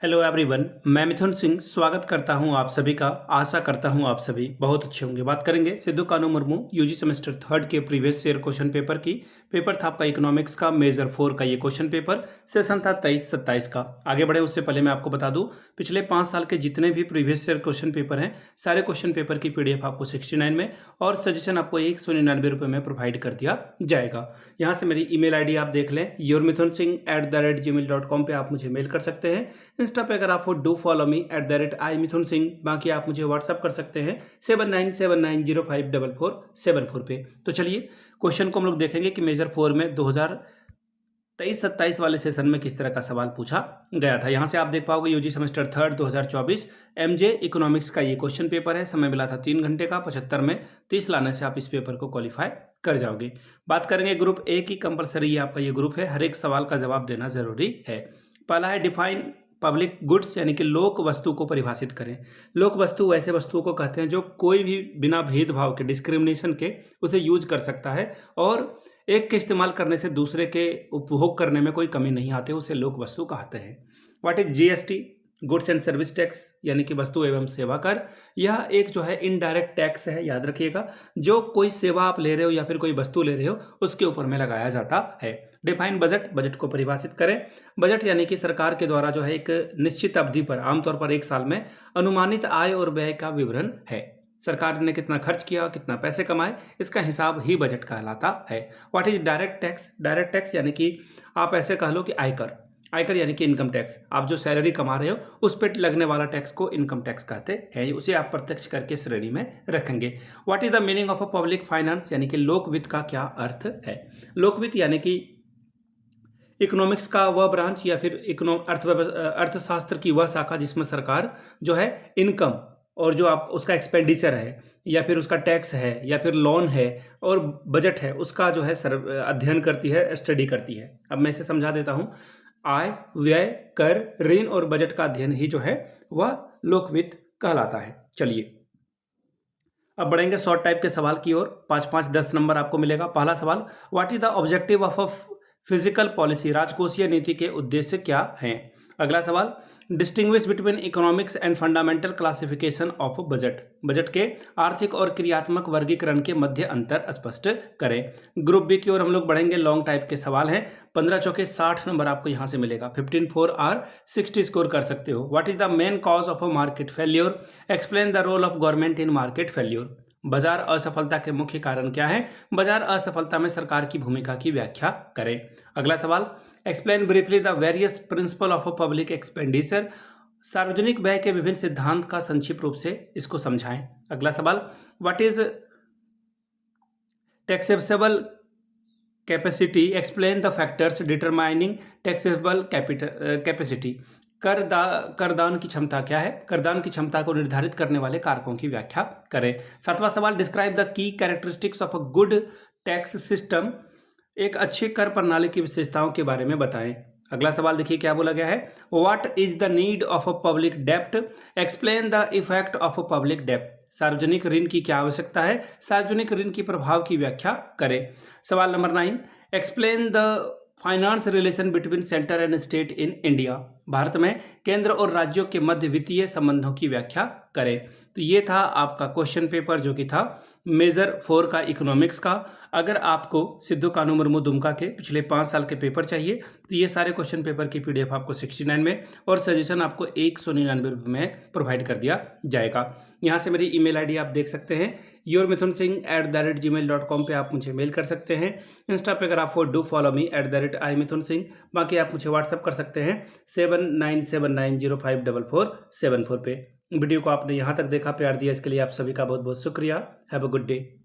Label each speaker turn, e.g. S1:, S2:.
S1: Hello everyone, मैं मिथुन सिंह स्वागत करता हूं आप सभी का। आशा करता हूं आप सभी बहुत अच्छे होंगे। बात करेंगे सिद्धू कानू मुर्मू यूजी सेमेस्टर थर्ड के प्रीवियस ईयर क्वेश्चन पेपर की। पेपर था आपका इकोनॉमिक्स का मेजर 4 का ये क्वेश्चन पेपर। सेशन था 23-27 का। आगे बढ़े उससे पहले मैं आपको बता दूं, पिछले 5 साल के जितने भी प्रीवियस ईयर क्वेश्चन पेपर हैं, सारे क्वेश्चन पेपर की पीडीएफ आपको 69 में और सजेशन आपको 199 रुपये में प्रोवाइड कर दिया जाएगा। यहाँ से मेरी email ID आप देख लें, yourmithunsingh@gmail.com पे आप मुझे मेल कर सकते हैं। इंस्टा पे अगर आप हो do follow me @iMithun Singh। बाकी आप मुझे व्हाट्सअप कर सकते हैं 7979054474 पे। तो चलिए क्वेश्चन को हम लोग देखेंगे कि मेजर 4 में 2023-27 वाले सेशन में किस तरह का सवाल पूछा गया था। यहाँ से आप देख पाओगे UG semester third 2024 MJ economics का ये क्वेश्चन पेपर है। समय मिला था 3 घंटे का। 75 में 30 लाने से आप इस पेपर को क्वालिफाई कर जाओगे। बात करेंगे ग्रुप ए की। कंपलसरी ये आपका ये ग्रुप है, हर एक सवाल का जवाब देना जरूरी है। पहला है डिफाइन पब्लिक गुड्स, यानी कि लोक वस्तु को परिभाषित करें। लोक वस्तु ऐसे वस्तुओं को कहते हैं जो कोई भी बिना भेदभाव के, डिस्क्रिमिनेशन के उसे यूज कर सकता है और एक के इस्तेमाल करने से दूसरे के उपभोग करने में कोई कमी नहीं आती, उसे लोक वस्तु कहते हैं। What is GST? Goods and service tax, यानी कि वस्तु एवं सेवा कर। यह एक जो है इनडायरेक्ट टैक्स है, याद रखिएगा। जो कोई सेवा आप ले रहे हो या फिर कोई वस्तु ले रहे हो उसके ऊपर में लगाया जाता है। डिफाइन बजट, बजट को परिभाषित करें। बजट यानी कि सरकार के द्वारा जो है एक निश्चित अवधि पर, आमतौर पर 1 साल में अनुमानित आय और व्यय का विवरण है। सरकार ने कितना खर्च किया, कितना पैसे कमाए, इसका हिसाब ही बजट कहलाता है। What is direct tax? Direct tax यानी कि आप ऐसे कह लो कि आयकर। आयकर यानी कि इनकम टैक्स। आप जो सैलरी कमा रहे हो उस पर लगने वाला टैक्स को इनकम टैक्स कहते हैं। उसे आप प्रत्यक्ष कर के श्रेणी में रखेंगे। What is the meaning of a public finance? यानी कि लोक वित्त का क्या अर्थ है? लोक वित्त यानी कि इकोनॉमिक्स का वह ब्रांच या फिर अर्थशास्त्र की वह शाखा जिसमें सरकार जो है इनकम और जो आप उसका एक्सपेंडिचर है या फिर उसका टैक्स है या फिर लोन है और बजट है, उसका जो है अध्ययन करती है, स्टडी करती है। अब मैं इसे समझा देता हूं। आय, व्यय, कर, ऋण और बजट का अध्ययन ही जो है वह लोक वित्त कहलाता है। चलिए अब बढ़ेंगे शॉर्ट टाइप के सवाल की ओर। 5-5-10 नंबर आपको मिलेगा। पहला सवाल, what is the objective of a physical policy? राजकोषीय नीति के उद्देश्य क्या हैं? अगला सवाल, distinguish between economics and fundamental classification of budget. Budget के आर्थिक और क्रियात्मक वर्गीकरण के मध्य अंतर स्पष्ट करें। ग्रुप बी की ओर हम लोग बढ़ेंगे। लॉन्ग टाइप के सवाल हैं। 15 चौके 60 नंबर आपको यहां से मिलेगा। 15-4 और 60 स्कोर कर सकते हो। What is the main cause of a market failure? Explain the role of government in market failure. बाजार असफलता के मुख्य कारण क्या है? बाजार असफलता में सरकार की भूमिका की व्याख्या करें। अगला सवाल, explain briefly the various principle of a public expenditure. सार्वजनिक व्यय के विभिन्न सिद्धांत का संक्षिप्त रूप से इसको समझाएं। अगला सवाल, what is taxable capacity? Explain the factors determining taxable capacity. करदान की क्षमता क्या है? करदान की क्षमता को निर्धारित करने वाले कारकों की व्याख्या करें। 7वां सवाल, describe the key characteristics of a good tax system. एक अच्छी कर प्रणाली की विशेषताओं के बारे में बताएं। अगला सवाल देखिए क्या बोला गया है। What is the need of a public dept? Explain the effect of a public डेप्ट। सार्वजनिक ऋण की क्या आवश्यकता है? सार्वजनिक ऋण की प्रभाव की व्याख्या करें। सवाल number 9, explain the finance relation between centre and state in India. Bharat में केंद्र और राज्यों के मध्य वित्तीय संबंधों की व्याख्या करें। तो ये था आपका क्वेश्चन पेपर जो कि था मेजर 4 का इकोनॉमिक्स का। अगर आपको सिद्धू कानू मुर्मू दुमका के पिछले 5 साल के पेपर चाहिए तो ये सारे क्वेश्चन पेपर की पीडीएफ आपको 69 में और सजेशन आपको 199 रुपये में प्रोवाइड कर दिया जाएगा। यहाँ से मेरी email ID आप देख सकते हैं, yourmithunSingh@gmail.com पे आप मुझे मेल कर सकते हैं। इंस्टा पे अगर आप do follow me @iMithun Singh। बाकी आप मुझे व्हाट्सअप कर सकते हैं 7979054474 पे। वीडियो को आपने यहाँ तक देखा, प्यार दिया, इसके लिए आप सभी का बहुत बहुत शुक्रिया। Have a good day.